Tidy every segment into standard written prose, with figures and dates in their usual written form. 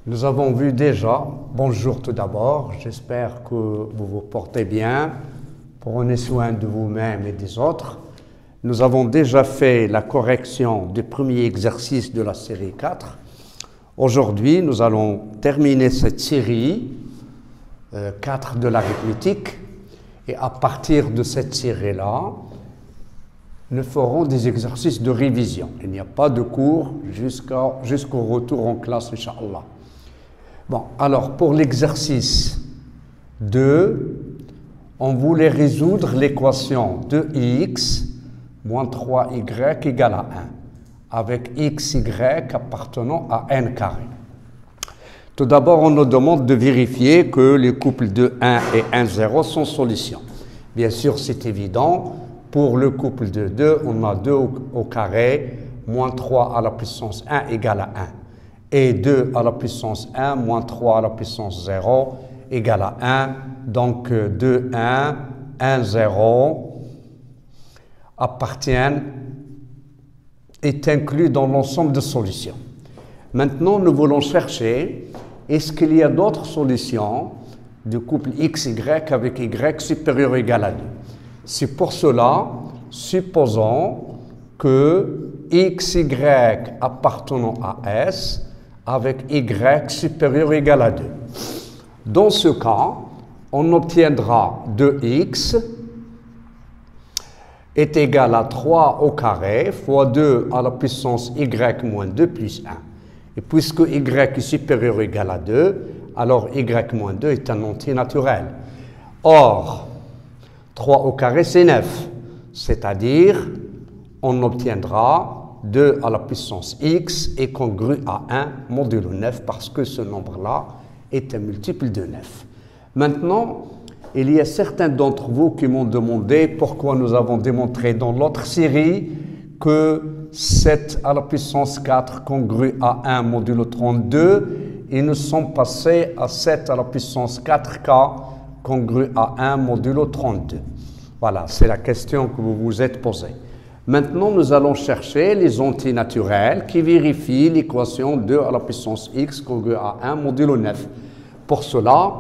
Nous avons vu déjà, bonjour tout d'abord, j'espère que vous vous portez bien, prenez soin de vous-même et des autres. Nous avons déjà fait la correction du premier exercice de la série 4. Aujourd'hui, nous allons terminer cette série 4 de l'arithmétique et à partir de cette série-là, nous ferons des exercices de révision. Il n'y a pas de cours jusqu'au retour en classe, Inch'Allah. Bon, alors pour l'exercice 2, on voulait résoudre l'équation de x moins 3y égale à 1, avec xy appartenant à n carré. Tout d'abord, on nous demande de vérifier que les couples de 1 et 1, 0 sont solutions. Bien sûr, c'est évident. Pour le couple de 2, on a 2 au carré, moins 3 à la puissance 1 égale à 1. Et 2 à la puissance 1, moins 3 à la puissance 0 égale à 1. Donc 2, 1, 1, 0 est inclus dans l'ensemble de solutions. Maintenant, nous voulons chercher, est-ce qu'il y a d'autres solutions du couple xy avec y supérieur ou égal à 2? C'est pour cela, supposons que xy appartenant à S avec y supérieur ou égal à 2. Dans ce cas, on obtiendra 2x est égal à 3 au carré fois 2 à la puissance y moins 2 plus 1. Et puisque y est supérieur ou égal à 2, alors y moins 2 est un entier naturel. Or, 3 au carré, c'est 9. C'est-à-dire, on obtiendra 2 à la puissance x est congru à 1 modulo 9 parce que ce nombre-là est un multiple de 9. Maintenant, il y a certains d'entre vous qui m'ont demandé pourquoi nous avons démontré dans l'autre série que 7 à la puissance 4 congru à 1 modulo 32 et nous sommes passés à 7 à la puissance 4k congru à 1 modulo 32. Voilà, c'est la question que vous vous êtes posée. Maintenant, nous allons chercher les antinaturels qui vérifient l'équation 2 à la puissance x congru à 1 modulo 9. Pour cela,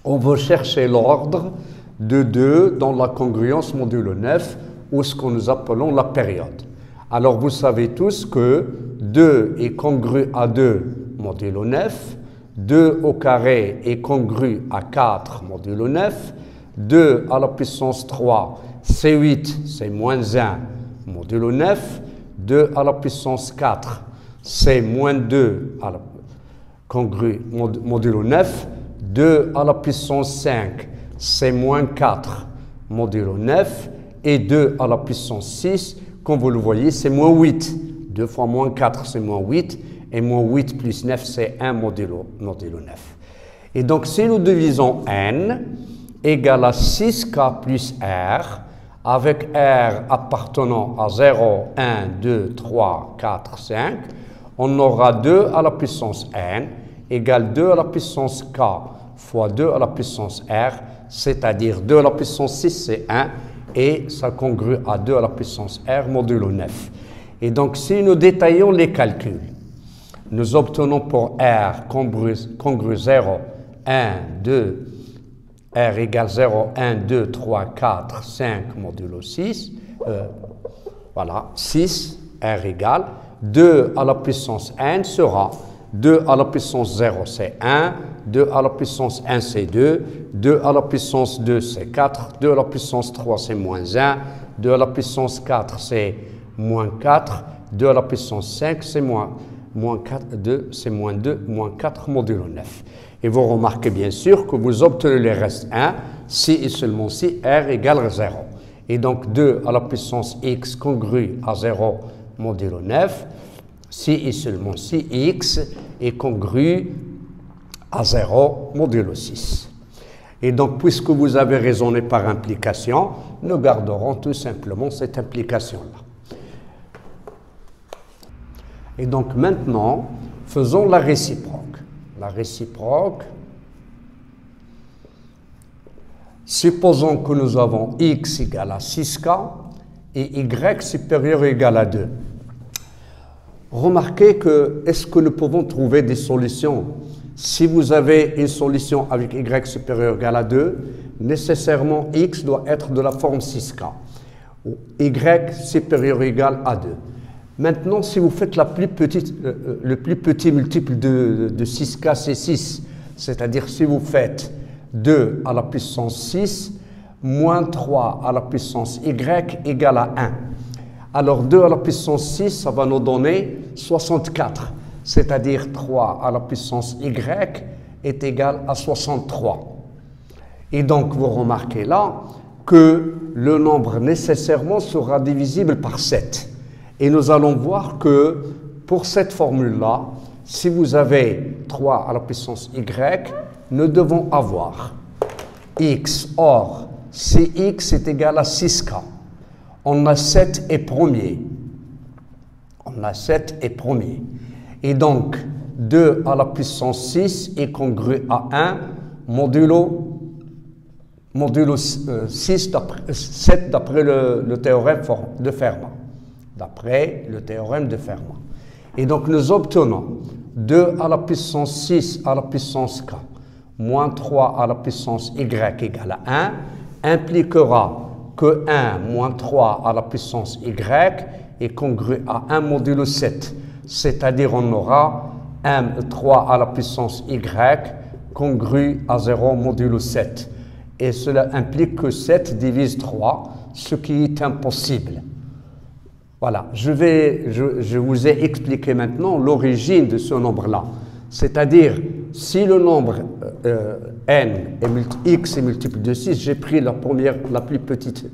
on veut chercher l'ordre de 2 dans la congruence modulo 9 ou ce que nous appelons la période. Alors, vous savez tous que 2 est congru à 2 modulo 9, 2 au carré est congru à 4 modulo 9, 2 à la puissance 3, c'est 8, c'est moins 1 modulo 9, 2 à la puissance 4, c'est moins 2 à la congru modulo 9, 2 à la puissance 5, c'est moins 4 modulo 9, et 2 à la puissance 6, comme vous le voyez, c'est moins 8. 2 fois moins 4, c'est moins 8, et moins 8 plus 9, c'est 1 modulo 9. Et donc, si nous divisons n égale à 6k plus r, avec r appartenant à 0, 1, 2, 3, 4, 5, on aura 2 à la puissance n égale 2 à la puissance k fois 2 à la puissance r, c'est-à-dire 2 à la puissance 6, c'est 1, et ça congrue à 2 à la puissance r modulo 9. Et donc, si nous détaillons les calculs, nous obtenons pour r congru 0, 1, 2, r égale 0, 1, 2, 3, 4, 5 modulo 6, voilà, 6, r égale 2 à la puissance n sera 2 à la puissance 0, c'est 1, 2 à la puissance 1, c'est 2, 2 à la puissance 2, c'est 4, 2 à la puissance 3, c'est moins 1, 2 à la puissance 4, c'est moins 4, 2 à la puissance 5, c'est moins 4, 2, c'est moins 2, moins 4 modulo 9. Et vous remarquez bien sûr que vous obtenez le reste 1 si et seulement si r égale 0. Et donc 2 à la puissance x congru à 0 modulo 9, si et seulement si x est congru à 0 modulo 6. Et donc, puisque vous avez raisonné par implication, nous garderons tout simplement cette implication-là. Et donc maintenant, faisons la réciproque. La réciproque, supposons que nous avons x égale à 6k et y supérieur ou égal à 2. remarquez que, est-ce que nous pouvons trouver des solutions? Si vous avez une solution avec y supérieur ou égal à 2, nécessairement x doit être de la forme 6k, ou y supérieur ou égal à 2. Maintenant, si vous faites le plus petit multiple de 6k, c'est 6. C'est-à-dire si vous faites 2 à la puissance 6 moins 3 à la puissance y égale à 1. Alors 2 à la puissance 6, ça va nous donner 64. C'est-à-dire 3 à la puissance y est égal à 63. Et donc vous remarquez là que le nombre nécessairement sera divisible par 7. Et nous allons voir que pour cette formule-là, si vous avez 3 à la puissance y, nous devons avoir x. Or, si x est égal à 6k, on a 7 et premier. On a 7 et premier. Et donc, 2 à la puissance 6 est congru à 1 modulo 7 d'après le théorème de Fermat. D'après le théorème de Fermat. Et donc, nous obtenons 2 à la puissance 6 à la puissance k moins 3 à la puissance y égale à 1 impliquera que 1 moins 3 à la puissance y est congru à 1 modulo 7. C'est-à-dire on aura 3 à la puissance y congru à 0 modulo 7. Et cela implique que 7 divise 3, ce qui est impossible. Voilà, je vous ai expliqué maintenant l'origine de ce nombre-là. C'est-à-dire, si le nombre x est multiple de 6, j'ai pris la plus petite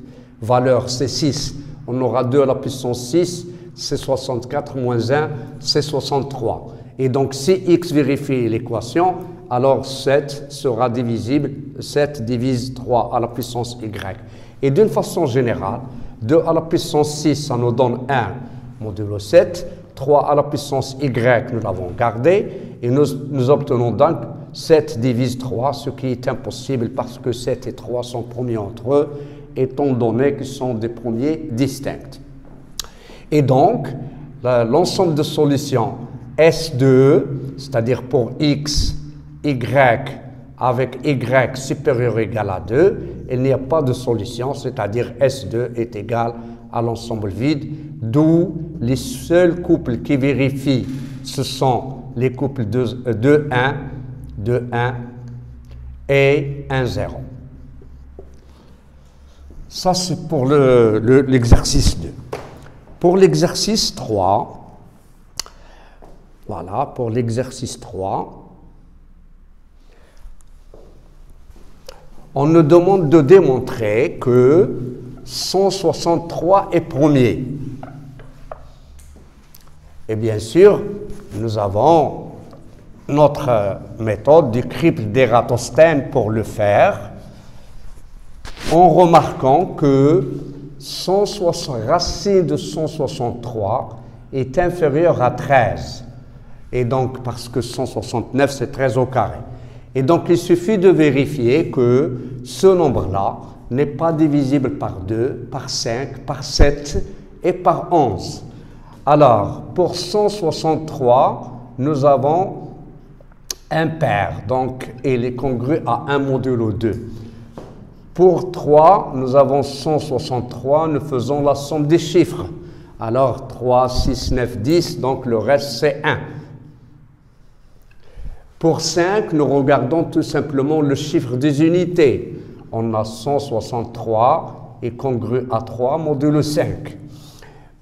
valeur, c'est 6. On aura 2 à la puissance 6, c'est 64, moins 1, c'est 63. Et donc, si x vérifie l'équation, alors 7 sera divisible, 7 divise 3 à la puissance y. Et d'une façon générale, 2 à la puissance 6, ça nous donne 1 modulo 7. 3 à la puissance y, nous l'avons gardé. Et nous obtenons donc 7 divise 3, ce qui est impossible parce que 7 et 3 sont premiers entre eux, étant donné qu'ils sont des premiers distincts. Et donc, l'ensemble de solutions S2, c'est-à-dire pour x, y avec y supérieur ou égal à 2, il n'y a pas de solution, c'est-à-dire S2 est égal à l'ensemble vide, d'où les seuls couples qui vérifient, ce sont les couples 2, 1 et 1, 0. Ça, c'est pour l'exercice 2. Pour l'exercice 3, voilà, pour l'exercice 3, on nous demande de démontrer que 163 est premier. Et bien sûr, nous avons notre méthode du triple d'Ératosthène pour le faire, en remarquant que racine de 163 est inférieure à 13. Et donc, parce que 169, c'est 13 au carré. Et donc, il suffit de vérifier que ce nombre-là n'est pas divisible par 2, par 5, par 7 et par 11. Alors, pour 163, nous avons un pair, donc il est congru à 1 modulo 2. Pour 3, nous avons 163, nous faisons la somme des chiffres. Alors, 3, 6, 9, 10, donc le reste c'est 1. Pour 5, nous regardons tout simplement le chiffre des unités. On a 163 et congru à 3 modulo 5.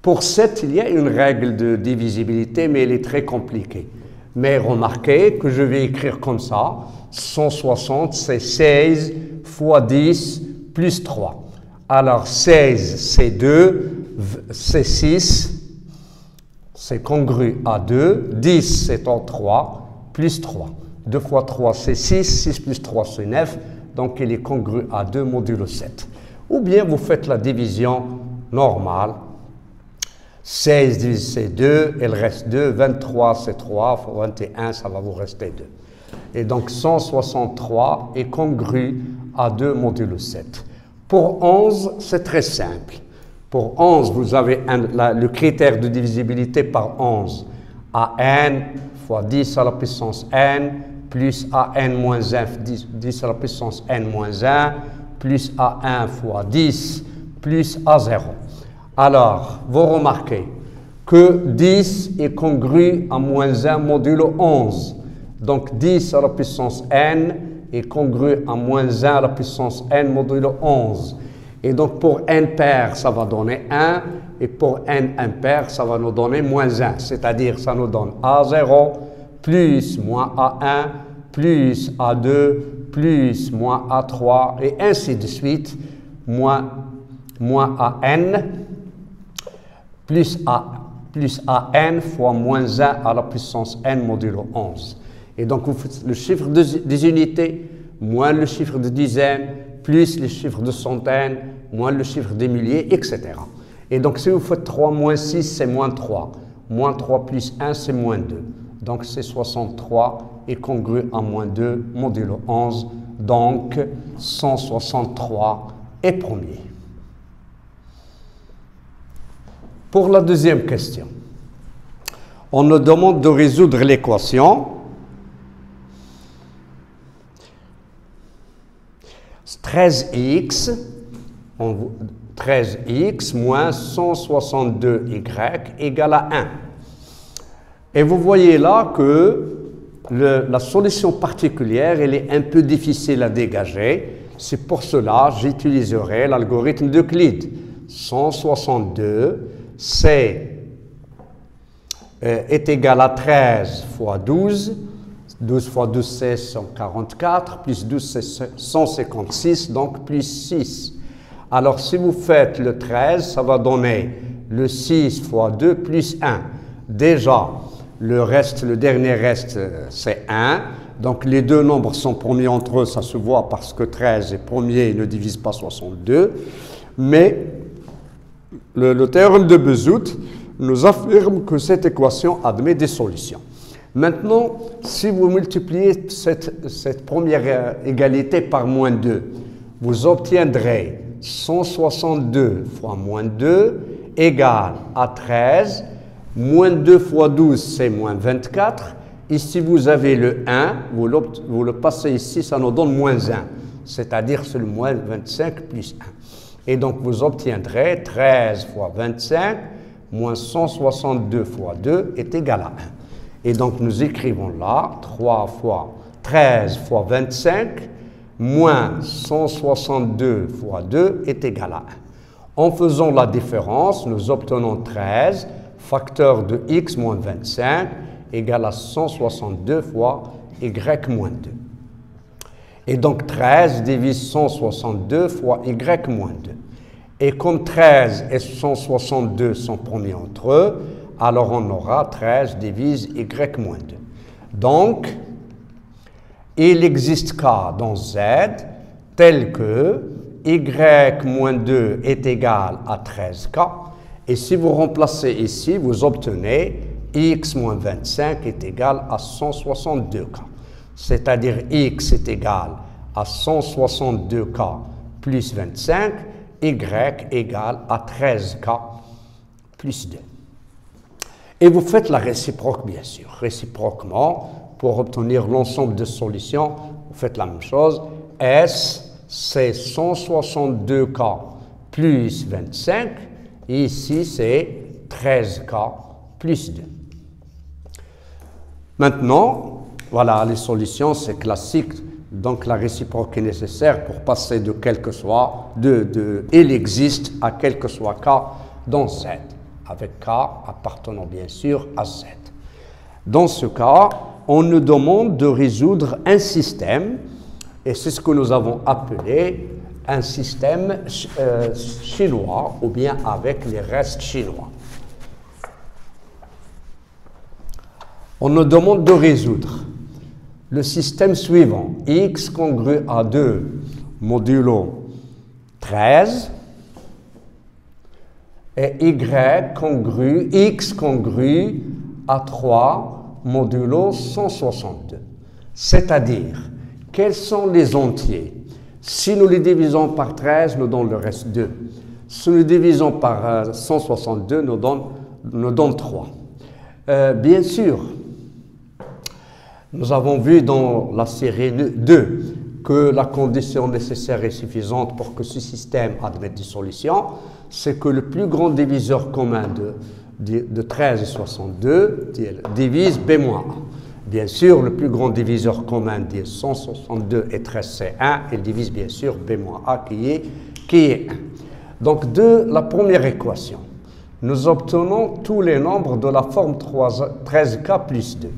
Pour 7, il y a une règle de divisibilité, mais elle est très compliquée. Mais remarquez que je vais écrire comme ça. 160, c'est 16 fois 10 plus 3. Alors 16, c'est 2, c'est 6, c'est congru à 2. 10, c'est en 3. Plus 3. 2 fois 3, c'est 6. 6 plus 3, c'est 9. Donc, il est congru à 2 modulo 7. Ou bien, vous faites la division normale. 16 divise c'est 2, il reste 2. 23, c'est 3. 21, ça va vous rester 2. Et donc, 163 est congru à 2 modulo 7. Pour 11, c'est très simple. Pour 11, vous avez le critère de divisibilité par 11. AN fois 10 à la puissance n, plus AN moins 1, 10 à la puissance n moins 1, plus A1 fois 10, plus A0. Alors, vous remarquez que 10 est congru à moins 1 modulo 11. Donc 10 à la puissance n est congru à moins 1 à la puissance n modulo 11. Et donc pour n pair, ça va donner 1, et pour n impair, ça va nous donner moins 1. C'est-à-dire, ça nous donne A0 plus moins A1 plus A2 plus moins A3, et ainsi de suite, moins AN plus AN fois moins 1 à la puissance n modulo 11. Et donc, vous faites le chiffre des unités, moins le chiffre de dizaines, plus le chiffre de centaines, moins le chiffre des milliers, etc. Et donc, si vous faites 3 moins 6, c'est moins 3. Moins 3 plus 1, c'est moins 2. Donc, c'est 63 est congru à moins 2 modulo 11. Donc, 163 est premier. Pour la deuxième question, on nous demande de résoudre l'équation 13x moins 162y égale à 1. Et vous voyez là que la solution particulière, elle est un peu difficile à dégager. C'est pour cela que j'utiliserai l'algorithme d'Euclide. 162, est égal à 13 fois 12. 12 fois 12, c'est 144, plus 12, c'est 156, donc plus 6. Alors, si vous faites le 13, ça va donner le 6 fois 2 plus 1. Déjà, le dernier reste, c'est 1. Donc, les deux nombres sont premiers entre eux, ça se voit parce que 13 est premier et ne divise pas 62. Mais le théorème de Bézout nous affirme que cette équation admet des solutions. Maintenant, si vous multipliez cette première égalité par moins 2, vous obtiendrez 162 fois moins 2 égale à 13. Moins 2 fois 12, c'est moins 24. Ici, vous avez le 1, vous le passez ici, ça nous donne moins 1. C'est-à-dire, c'est le moins 25 plus 1. Et donc, vous obtiendrez 13 fois 25 moins 162 fois 2 est égal à 1. Et donc, nous écrivons là 3 fois 13 fois 25 moins 162 fois 2 est égal à 1. En faisant la différence, nous obtenons 13, facteur de x moins 25, égale à 162 fois y moins 2. Et donc, 13 divise 162 fois y moins 2. Et comme 13 et 162 sont premiers entre eux, alors on aura 13 divise y moins 2. Donc, il existe k dans z tel que y moins 2 est égal à 13k. Et si vous remplacez ici, vous obtenez x moins 25 est égal à 162k. C'est-à-dire x est égal à 162k plus 25, y égale à 13k plus 2. Et vous faites la réciproque, bien sûr. Réciproquement, pour obtenir l'ensemble des solutions, vous faites la même chose. S, c'est 162k plus 25. Et ici, c'est 13k plus 2. Maintenant, voilà, les solutions, c'est classique. Donc, la réciproque est nécessaire pour passer de quel que soit, il existe à quel que soit k dans Z, avec k appartenant bien sûr à Z. Dans ce cas, on nous demande de résoudre un système, et c'est ce que nous avons appelé un système chinois, ou bien avec les restes chinois. On nous demande de résoudre le système suivant, x congru à 2 modulo 13 et x congru à 3 modulo 162. C'est-à-dire, quels sont les entiers? Si nous les divisons par 13, nous donnons le reste 2. Si nous divisons par 162, nous donne 3. Bien sûr, nous avons vu dans la série 2 que la condition nécessaire et suffisante pour que ce système admette des solutions, c'est que le plus grand diviseur commun de 13 et 62 divise B-1. Bien sûr, le plus grand diviseur commun de 162 et 13, c'est 1. Il divise bien sûr B-A qui est 1. Donc, de la première équation, nous obtenons tous les nombres de la forme 13K plus 2.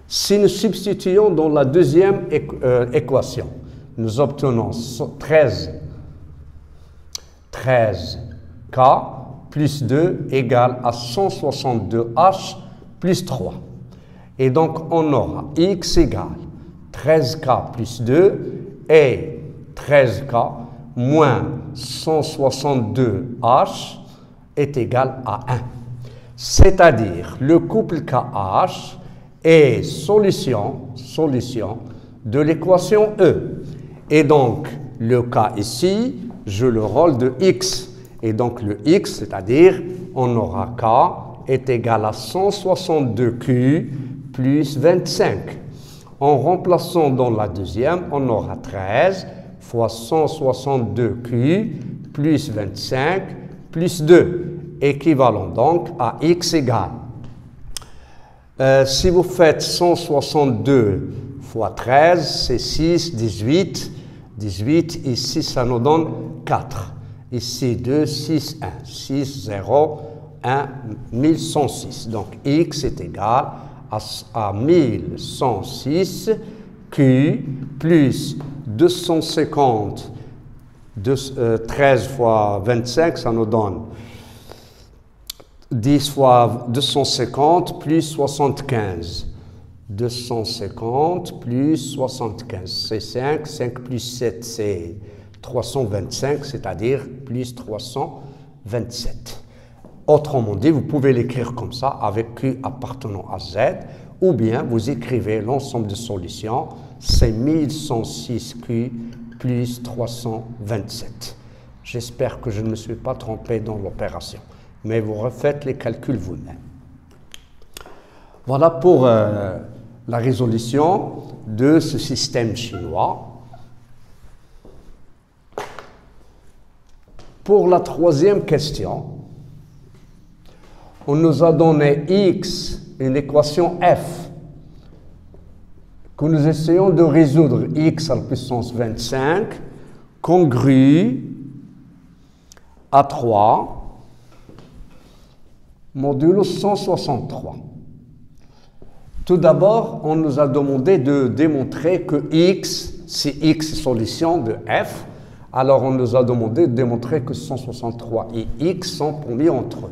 Si nous substituons dans la deuxième équation, nous obtenons 13K plus 2 égale à 162H plus 3. Et donc, on aura X égale 13K plus 2 et 13K moins 162H est égal à 1. C'est-à-dire, le couple KH est solution de l'équation E. Et donc, le K ici joue le rôle de X. Et donc, le X, c'est-à-dire, on aura K est égal à 162Q plus 25. En remplaçant dans la deuxième, on aura 13 fois 162Q plus 25 plus 2, équivalent donc à X égale. Si vous faites 162 fois 13, c'est 6, 18. 18, ici, ça nous donne 4. Ici, 2, 6, 1. 6, 0, 1, 1106. Donc, X est égal à 1106 Q plus 250. 13 fois 25, ça nous donne 10 fois 250 plus 75. 250 plus 75, c'est 5. 5 plus 7, c'est 325, c'est-à-dire plus 327. Autrement dit, vous pouvez l'écrire comme ça, avec Q appartenant à Z, ou bien vous écrivez l'ensemble de solutions, c'est 1106 Q plus 327. J'espère que je ne me suis pas trompé dans l'opération, mais vous refaites les calculs vous-même. Voilà pour la résolution de ce système chinois. Pour la troisième question, on nous a donné X, une équation F, que nous essayons de résoudre. X à la puissance 25, congrue à 3, modulo 163. Tout d'abord, on nous a demandé de démontrer que X, si X est solution de F, alors on nous a demandé de démontrer que 163 et X sont promis entre eux.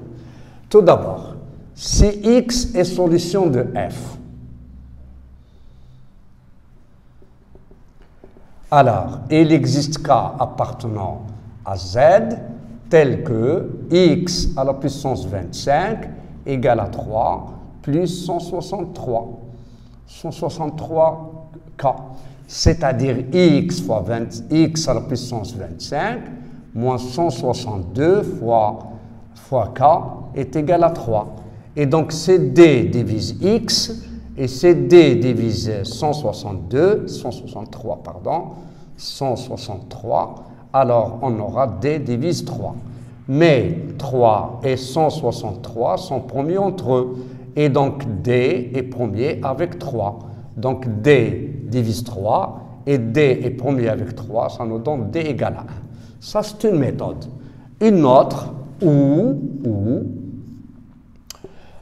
Tout d'abord, si X est solution de F, alors il existe K appartenant à Z tel que X à la puissance 25 égale à 3 plus 163. 163K. C'est-à-dire X fois X à la puissance 25 moins 162 fois K est égal à 3. Et donc, c'est D divise X et c'est D divise 163, pardon, 163. Alors, on aura D divise 3. Mais 3 et 163 sont promis entre eux. Et donc, D est premier avec 3. Donc, D divise 3 et D est premier avec 3. Ça nous donne D égale à 1. Ça, c'est une méthode. Une autre où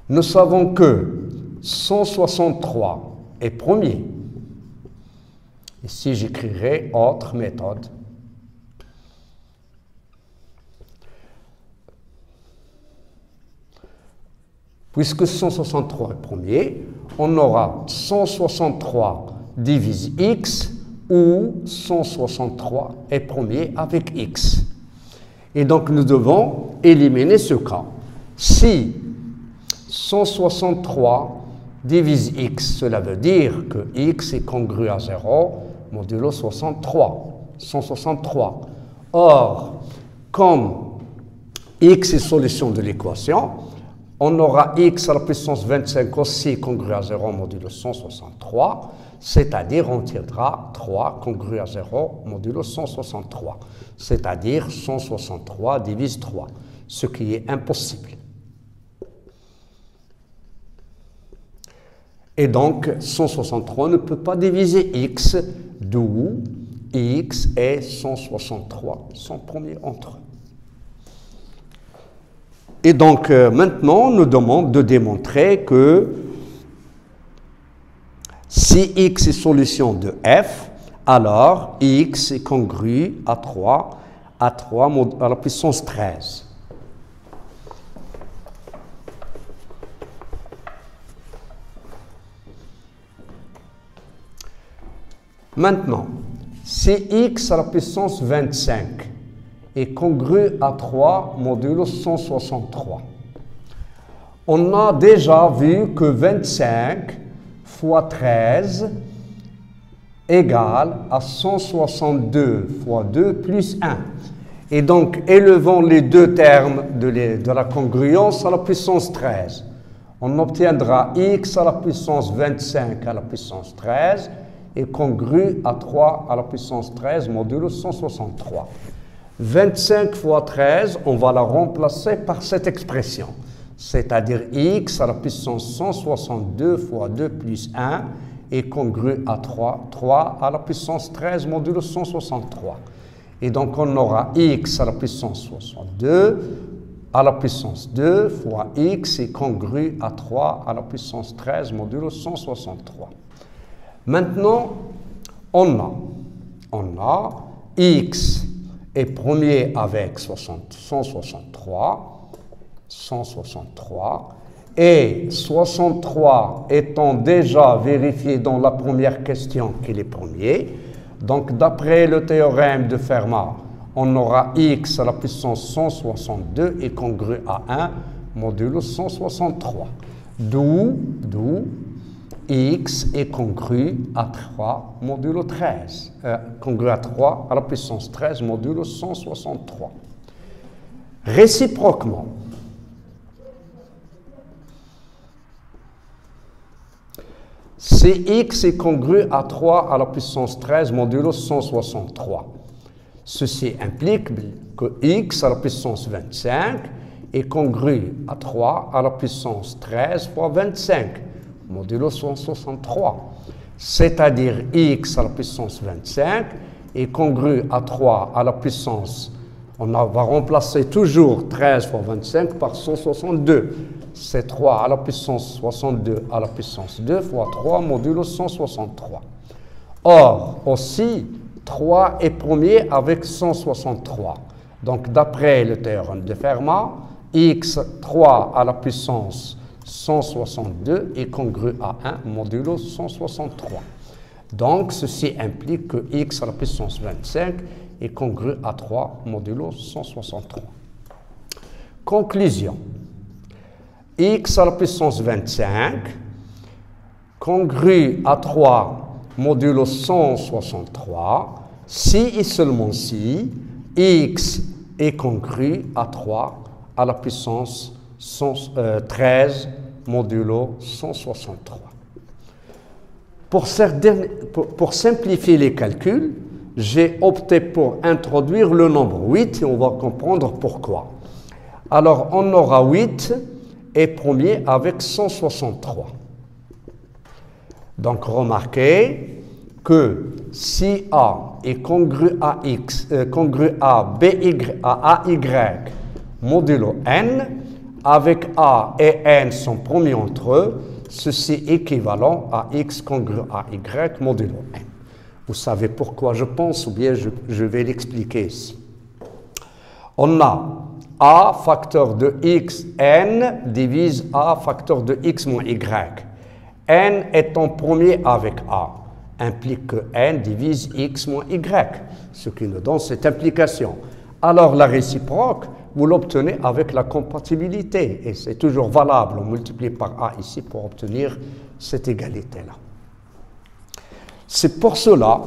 nous savons que 163 est premier. Ici, j'écrirai autre méthode. Puisque 163 est premier, on aura 163 divise X où 163 est premier avec X. Et donc, nous devons éliminer ce cas. Si 163 divise X, cela veut dire que X est congru à 0, modulo 163. Or, comme x est solution de l'équation, on aura x à la puissance 25 aussi congru à 0 modulo 163, c'est-à-dire on tirera 3 congru à 0 modulo 163, c'est-à-dire 163 divise 3, ce qui est impossible. Et donc 163 ne peut pas diviser x, d'où x et 163 sont premiers entre eux. Et donc, maintenant, on nous demande de démontrer que si x est solution de f, alors x est congru à 3 à la puissance 13. Maintenant, si x à la puissance 25 est congru à 3 modulo 163. On a déjà vu que 25 fois 13 égale à 162 fois 2 plus 1. Et donc, élevons les deux termes de la congruence à la puissance 13. On obtiendra x à la puissance 25 à la puissance 13 est congru à 3 à la puissance 13 modulo 163. 25 fois 13, on va la remplacer par cette expression, c'est-à-dire x à la puissance 162 fois 2 plus 1 est congru à 3 à la puissance 13 modulo 163. Et donc on aura x à la puissance 62 à la puissance 2 fois x est congru à 3 à la puissance 13 modulo 163. Maintenant, on a x est premier avec 163, et 63 étant déjà vérifié dans la première question qu'il est premier, donc d'après le théorème de Fermat, on aura x à la puissance 162 est congru à 1 modulo 163, d'où x est congru à 3 modulo 13, congru à 3 à la puissance 13 modulo 163. Réciproquement, si x est congru à 3 à la puissance 13 modulo 163, ceci implique que x à la puissance 25 est congru à 3 à la puissance 13 fois 25 modulo 163, c'est-à-dire x à la puissance 25 est congru à 3 à la puissance, on va remplacer toujours 13 fois 25 par 162, c'est 3 à la puissance 62 à la puissance 2 fois 3 modulo 163. Or, aussi, 3 est premier avec 163. Donc, d'après le théorème de Fermat, x 3 à la puissance 162 est congru à 1 modulo 163. Donc, ceci implique que x à la puissance 25 est congru à 3 modulo 163. Conclusion. X à la puissance 25 congru à 3 modulo 163 si et seulement si x est congru à 3 à la puissance 13 modulo 163. Pour simplifier les calculs, j'ai opté pour introduire le nombre 8 et on va comprendre pourquoi. Alors, on aura 8 et premier avec 163. Donc, remarquez que si A est congru à X, congru à BY, à AY modulo N, avec A et N sont premiers entre eux, ceci est équivalent à X congru à Y modulo N. Vous savez pourquoi je pense, ou bien je vais l'expliquer ici. On a A facteur de X, N divise A facteur de X moins Y. N étant premier avec A implique que N divise X moins Y, ce qui nous donne cette implication. Alors la réciproque, vous l'obtenez avec la compatibilité, et c'est toujours valable, on multiplie par A ici pour obtenir cette égalité-là. C'est pour cela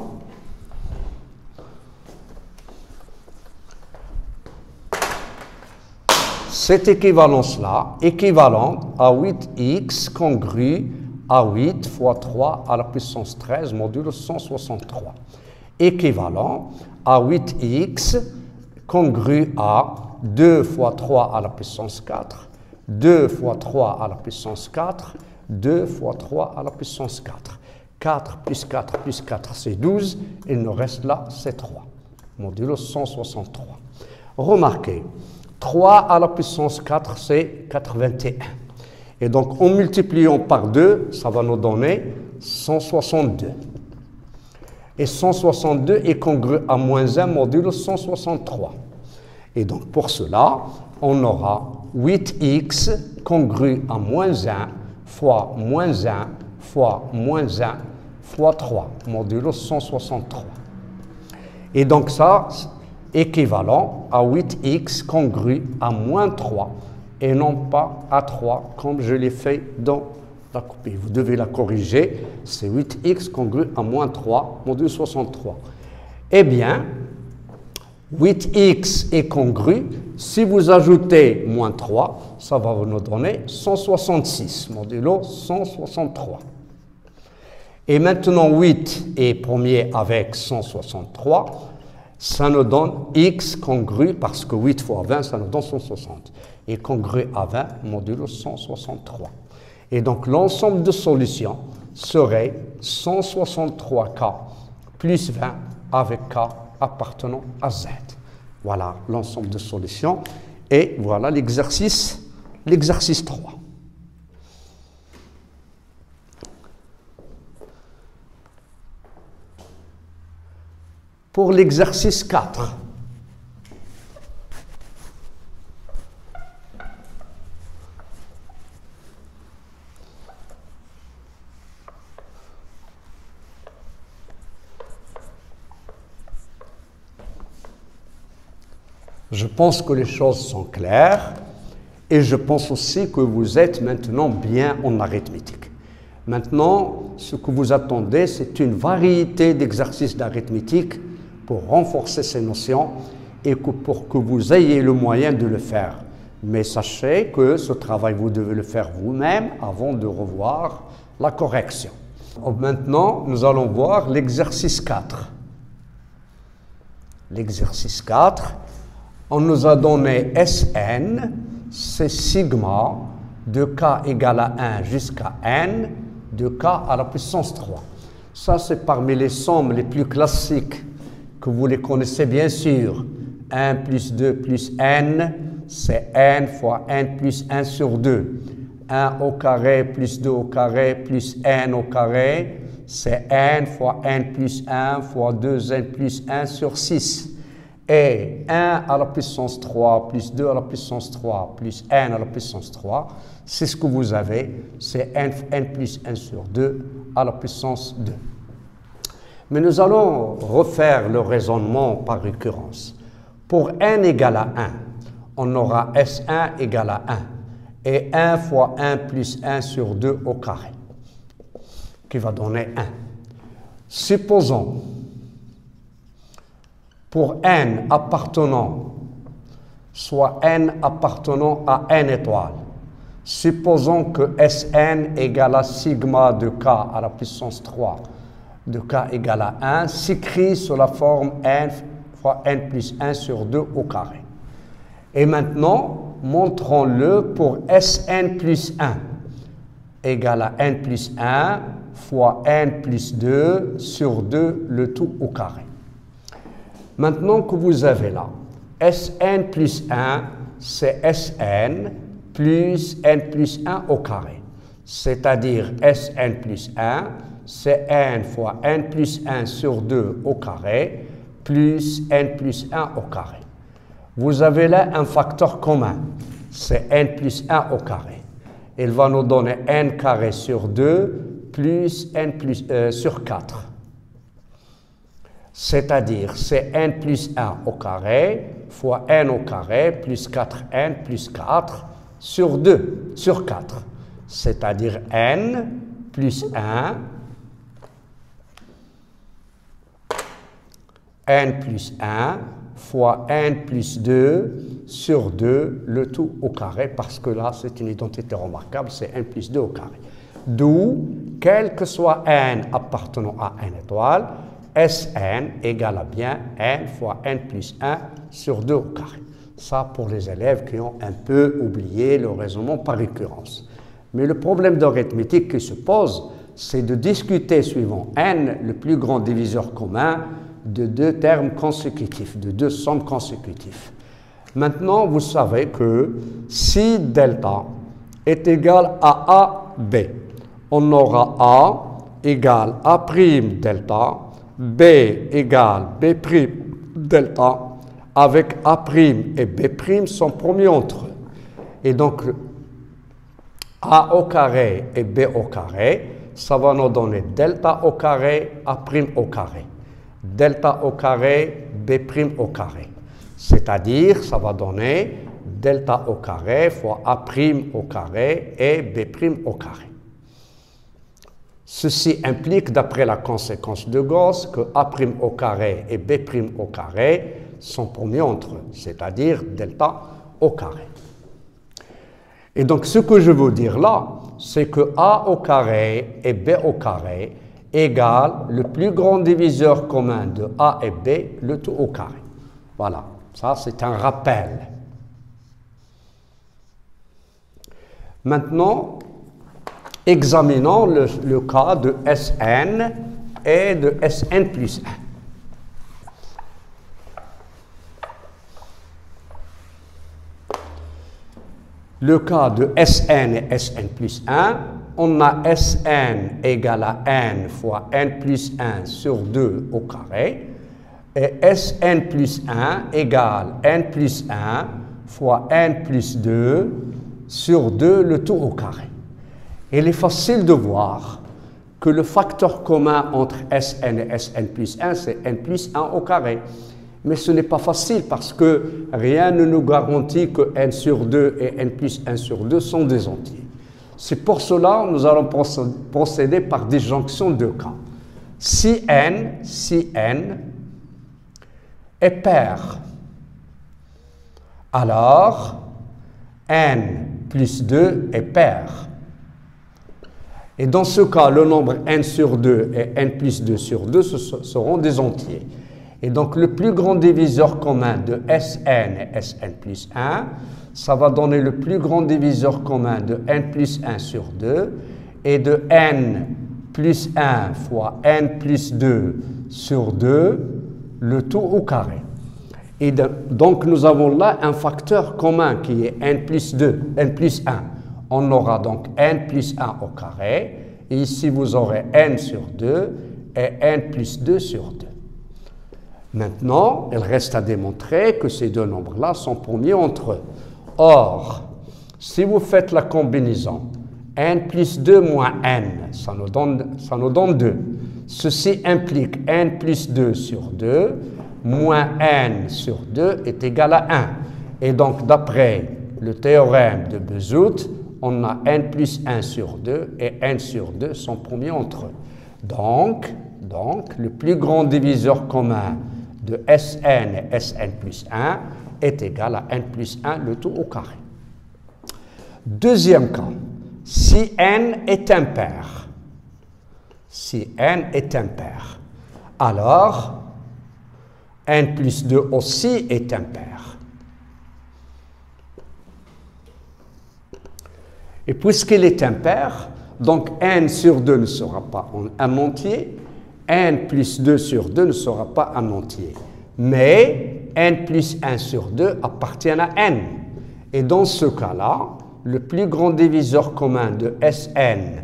cette équivalence-là, équivalente à 8x congrue à 8 fois 3 à la puissance 13 modulo 163. Équivalent à 8x congru à 2 fois 3 à la puissance 4, 2 fois 3 à la puissance 4, 2 fois 3 à la puissance 4. 4 plus 4 plus 4, c'est 12. Il nous reste là, c'est 3. Modulo 163. Remarquez, 3 à la puissance 4, c'est 81. Et donc, en multipliant par 2, ça va nous donner 162. Et 162 est congru à moins 1 modulo 163. Et donc, pour cela, on aura 8x congru à moins 1 fois moins 1 fois moins 1 fois 3, modulo 163. Et donc ça, équivalent à 8x congru à moins 3 et non pas à 3 comme je l'ai fait dans la copie. Vous devez la corriger, c'est 8x congru à moins 3, modulo 63. Eh bien, 8x est congru, si vous ajoutez moins 3, ça va vous nous donner 166, modulo 163. Et maintenant, 8 est premier avec 163, ça nous donne x congru, parce que 8 fois 20, ça nous donne 160. Et congru à 20, modulo 163. Et donc, l'ensemble de solutions serait 163k plus 20 avec k appartenant à z. Voilà l'ensemble de solutions. Et voilà l'exercice 3. Pour l'exercice 4, je pense que les choses sont claires et je pense aussi que vous êtes maintenant bien en arithmétique. Maintenant, ce que vous attendez, c'est une variété d'exercices d'arithmétique pour renforcer ces notions et pour que vous ayez le moyen de le faire. Mais sachez que ce travail, vous devez le faire vous-même avant de revoir la correction. Maintenant, nous allons voir l'exercice 4. L'exercice 4, on nous a donné Sn, c'est sigma de k égale à 1 jusqu'à n de k à la puissance 3. Ça, c'est parmi les sommes les plus classiques que vous les connaissez bien sûr. 1 plus 2 plus n, c'est n fois n plus 1 sur 2. 1 au carré plus 2 au carré plus n au carré, c'est n fois n plus 1 fois 2n plus 1 sur 6. Et 1 à la puissance 3 plus 2 à la puissance 3 plus n à la puissance 3, c'est ce que vous avez, c'est n plus 1 sur 2 à la puissance 2. Mais nous allons refaire le raisonnement par récurrence. Pour n égale à 1, on aura S1 égale à 1 et 1 fois 1 plus 1 sur 2 au carré, qui va donner 1. Supposons, pour n appartenant, soit n appartenant à n étoiles, supposons que Sn égale à sigma de k à la puissance 3 de k égale à 1 s'écrit sous la forme n fois n plus 1 sur 2 au carré. Et maintenant, montrons-le pour Sn plus 1 égale à n plus 1 fois n plus 2 sur 2 le tout au carré. Maintenant que vous avez là, Sn plus 1, c'est Sn plus n plus 1 au carré. C'est-à-dire Sn plus 1, c'est n fois n plus 1 sur 2 au carré, plus n plus 1 au carré. Vous avez là un facteur commun, c'est n plus 1 au carré. Il va nous donner n carré sur 2 plus n plus, sur 4. C'est-à-dire, c'est n plus 1 au carré fois n au carré plus 4n plus 4 sur 2, sur 4. C'est-à-dire n plus 1, n plus 1 fois n plus 2 sur 2, le tout au carré, parce que là, c'est une identité remarquable, c'est n plus 2 au carré. D'où, quel que soit n appartenant à n étoile, Sn égale à bien n fois n plus 1 sur 2 au carré. Ça, pour les élèves qui ont un peu oublié le raisonnement par récurrence. Mais le problème d'arithmétique qui se pose, c'est de discuter suivant n, le plus grand diviseur commun, de deux termes consécutifs, de deux sommes consécutives. Maintenant, vous savez que si delta est égal à AB, on aura A égale A' delta, B égale B' delta, avec A' et B' sont promis entre eux. Et donc, A au carré et B au carré, ça va nous donner delta au carré, A' au carré. Delta au carré, B' au carré. C'est-à-dire, ça va donner delta au carré fois A' au carré et B' au carré. Ceci implique, d'après la conséquence de Gauss, que A' au carré et B' au carré sont promis entre eux, c'est-à-dire delta au carré. Et donc, ce que je veux dire là, c'est que A au carré et B au carré égale le plus grand diviseur commun de A et B, le tout au carré. Voilà, ça c'est un rappel. Maintenant, examinons le cas de Sn et de Sn plus 1. Le cas de Sn et Sn plus 1, on a Sn égale à n fois n plus 1 sur 2 au carré, et Sn plus 1 égale n plus 1 fois n plus 2 sur 2, le tout au carré. Il est facile de voir que le facteur commun entre Sn et Sn plus 1, c'est n plus 1 au carré. Mais ce n'est pas facile parce que rien ne nous garantit que n sur 2 et n plus 1 sur 2 sont des entiers. C'est pour cela que nous allons procéder par disjonction de cas. Si n est pair, alors n plus 2 est pair. Et dans ce cas, le nombre n sur 2 et n plus 2 sur 2 seront des entiers. Et donc, le plus grand diviseur commun de Sn et Sn plus 1, ça va donner le plus grand diviseur commun de n plus 1 sur 2 et de n plus 1 fois n plus 2 sur 2, le tout au carré. Et donc, nous avons là un facteur commun qui est n plus 2, n plus 1. On aura donc n plus 1 au carré. Et ici, vous aurez n sur 2 et n plus 2 sur 2. Maintenant, il reste à démontrer que ces deux nombres-là sont promis entre eux. Or, si vous faites la combinaison n plus 2 moins n, ça nous donne 2. Ceci implique n plus 2 sur 2 moins n sur 2 est égal à 1. Et donc, d'après le théorème de Bezout, on a n plus 1 sur 2 et n sur 2 sont promis entre eux. Donc, le plus grand diviseur commun de Sn et Sn plus 1 est égal à n plus 1, le tout au carré. Deuxième cas, si n est impair, alors n plus 2 aussi est impair. Et puisqu'il est impair, donc n sur 2 ne sera pas un entier, n plus 2 sur 2 ne sera pas un entier. Mais n plus 1 sur 2 appartient à n. Et dans ce cas-là, le plus grand diviseur commun de Sn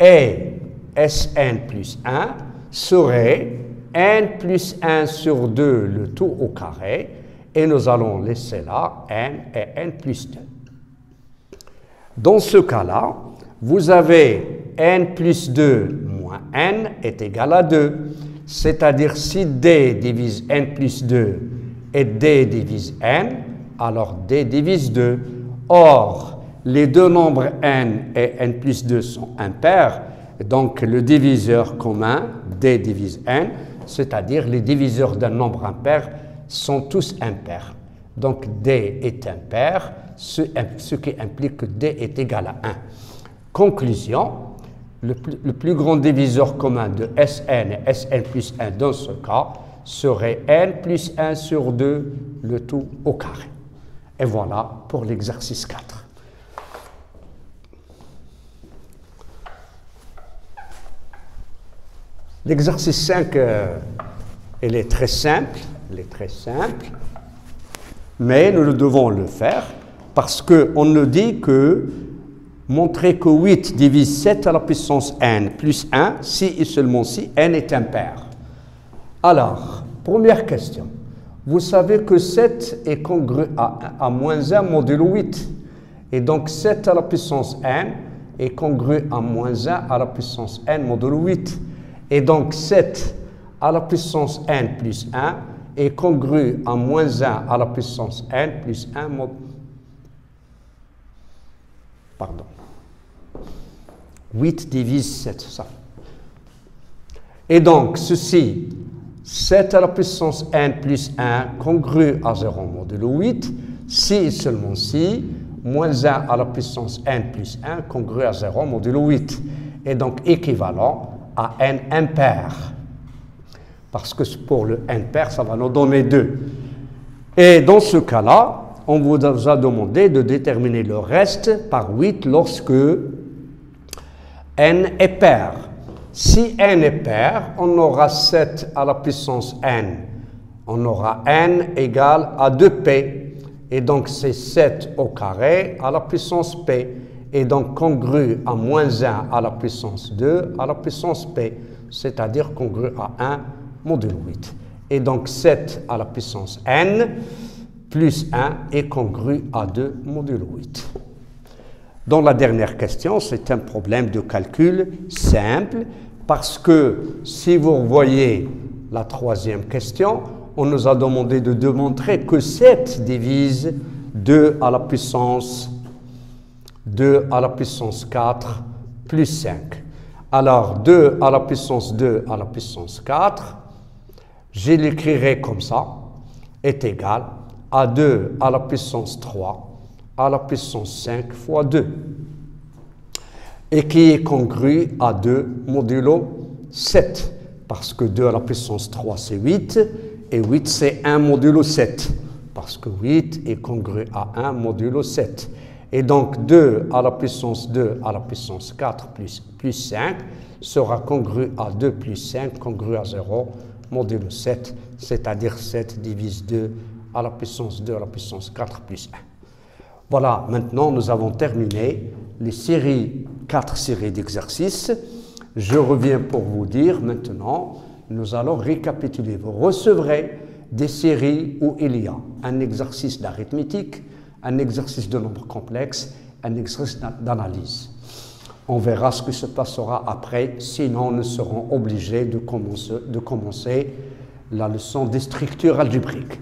et Sn plus 1 serait n plus 1 sur 2, le tout au carré, et nous allons laisser là n et n plus 2. Dans ce cas-là, vous avez n plus 2 moins n est égal à 2. C'est-à-dire si d divise n plus 2 et d divise n, alors d divise 2. Or, les deux nombres n et n plus 2 sont impairs, donc le diviseur commun, d divise n, c'est-à-dire les diviseurs d'un nombre impair sont tous impairs. Donc D est impair, ce qui implique que D est égal à 1. Conclusion, le plus grand diviseur commun de Sn et Sn plus 1 dans ce cas serait n plus 1 sur 2, le tout au carré. Et voilà pour l'exercice 4. L'exercice 5, il est très simple, mais nous devons le faire parce qu'on nous dit que montrer que 8 divise 7 à la puissance n plus 1 si et seulement si n est impair. Alors, première question. Vous savez que 7 est congru à moins 1 modulo 8. Et donc 7 à la puissance n est congru à moins 1 à la puissance n modulo 8. Et donc 7 à la puissance n plus 1 est congru à moins 1 à la puissance n plus 1 modulo... Pardon. 8 divise 7, ça. Et donc, ceci, 7 à la puissance n plus 1 congru à 0 modulo 8, si et seulement si, moins 1 à la puissance n plus 1 congru à 0 modulo 8. Et donc équivalent à n impair. Parce que pour le n pair, ça va nous donner 2. Et dans ce cas-là, on vous a demandé de déterminer le reste par 8 lorsque n est pair. Si n est pair, on aura 7 à la puissance n. On aura n égale à 2p. Et donc c'est 7 au carré à la puissance p. Et donc congru à moins 1 à la puissance 2 à la puissance p. C'est-à-dire congru à 1 modulo 8. Et donc 7 à la puissance n plus 1 est congru à 2 modulo 8. Dans la dernière question, c'est un problème de calcul simple parce que si vous voyez la troisième question, on nous a demandé de démontrer que 7 divise 2 à la puissance 4 plus 5. Alors 2 à la puissance 2 à la puissance 4, je l'écrirai comme ça, est égal à 2 à la puissance 3 à la puissance 5 fois 2, et qui est congru à 2 modulo 7, parce que 2 à la puissance 3 c'est 8, et 8 c'est 1 modulo 7, parce que 8 est congru à 1 modulo 7. Et donc 2 à la puissance 2 à la puissance 4 plus 5 sera congru à 2 plus 5, congru à 0 modulo 7, c'est-à-dire 7 divise 2 à la puissance 2 à la puissance 4 plus 1. Voilà, maintenant nous avons terminé les 4 séries d'exercices. Je reviens pour vous dire maintenant, nous allons récapituler. Vous recevrez des séries où il y a un exercice d'arithmétique, un exercice de nombre complexe, un exercice d'analyse. On verra ce qui se passera après, sinon nous serons obligés de commencer la leçon des structures algébriques.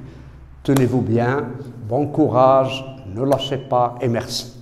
Tenez-vous bien, bon courage, ne lâchez pas et merci.